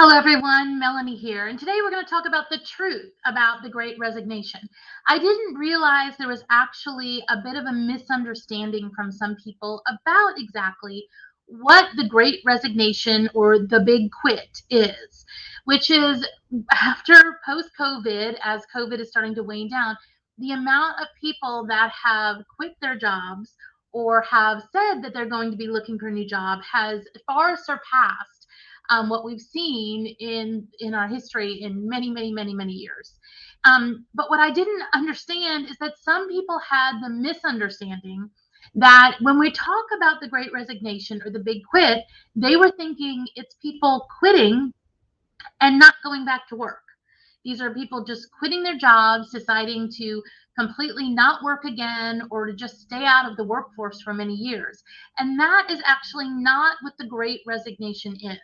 Hello, everyone. Melanie here. And today we're going to talk about the truth about the Great Resignation. I didn't realize there was actually a bit of a misunderstanding from some people about exactly what the Great Resignation or the Big Quit is, which is after post COVID, as COVID is starting to wane down, the amount of people that have quit their jobs or have said that they're going to be looking for a new job has far surpassed what we've seen in our history in many years. But what I didn't understand is that some people had the misunderstanding that when we talk about the Great Resignation or the Big Quit, they were thinking it's people quitting and not going back to work. These are people just quitting their jobs, deciding to completely not work again or to just stay out of the workforce for many years. And that is actually not what the Great Resignation is.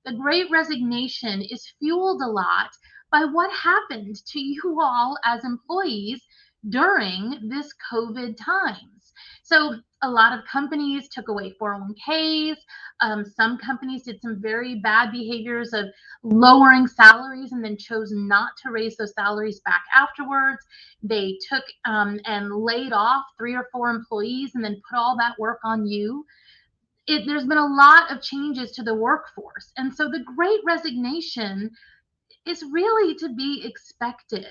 The Great Resignation is fueled a lot by what happened to you all as employees during this COVID times. So a lot of companies took away 401ks. Some companies did some very bad behaviors of lowering salaries and then chose not to raise those salaries back afterwards. They took and laid off 3 or 4 employees and then put all that work on you. There's been a lot of changes to the workforce. And so the Great Resignation is really to be expected.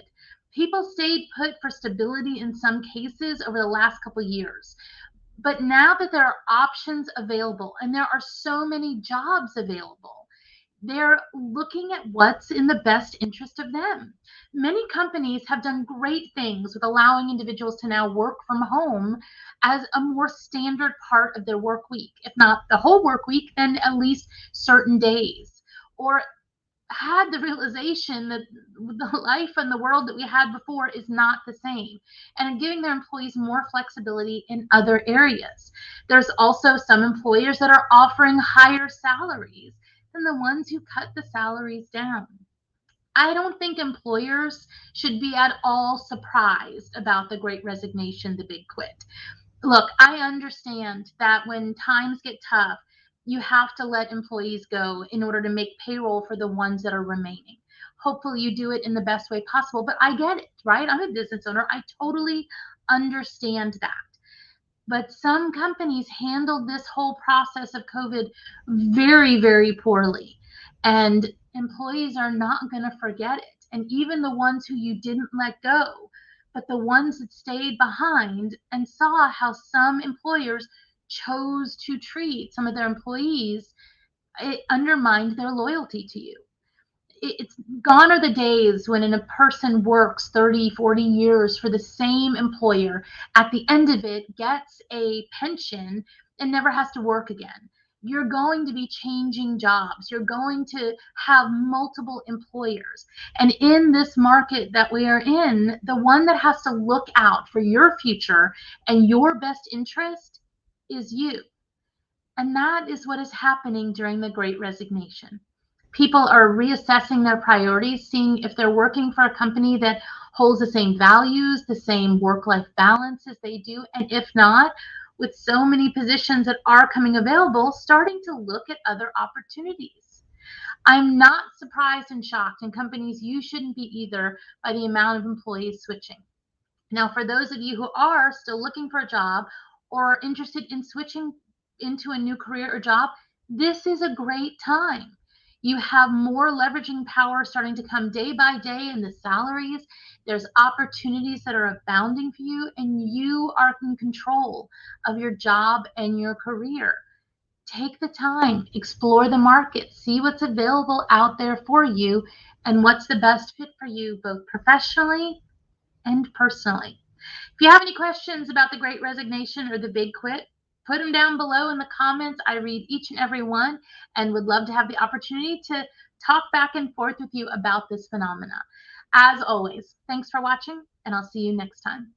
People stayed put for stability in some cases over the last couple of years. But now that there are options available and there are so many jobs available, they're looking at what's in the best interest of them. Many companies have done great things with allowing individuals to now work from home as a more standard part of their work week. If not the whole work week, then at least certain days. Or had the realization that the life and the world that we had before is not the same, and giving their employees more flexibility in other areas. There's also some employers that are offering higher salaries than the ones who cut the salaries down. I don't think employers should be at all surprised about the Great Resignation, the Big Quit. Look, I understand that when times get tough, you have to let employees go in order to make payroll for the ones that are remaining. Hopefully you do it in the best way possible, but I get it, right? I'm a business owner. I totally understand that. But some companies handled this whole process of COVID very poorly. And employees are not going to forget it. And even the ones who you didn't let go, but the ones that stayed behind and saw how some employers chose to treat some of their employees, it undermined their loyalty to you. It's gone are the days when a person works 30, 40 years for the same employer, at the end of it gets a pension and never has to work again. You're going to be changing jobs. You're going to have multiple employers. And in this market that we are in, the one that has to look out for your future and your best interest is you. And that is what is happening during the Great Resignation. People are reassessing their priorities, seeing if they're working for a company that holds the same values, the same work-life balance as they do, and if not, with so many positions that are coming available, starting to look at other opportunities. I'm not surprised and shocked, and companies you shouldn't be either, by the amount of employees switching. Now, for those of you who are still looking for a job or interested in switching into a new career or job, this is a great time. You have more leveraging power starting to come day by day in the salaries. There's opportunities that are abounding for you, and you are in control of your job and your career. Take the time, explore the market, see what's available out there for you, and what's the best fit for you, both professionally and personally. If you have any questions about the Great Resignation or the Big Quit, put them down below in the comments. I read each and every one and would love to have the opportunity to talk back and forth with you about this phenomena. As always, thanks for watching, and I'll see you next time.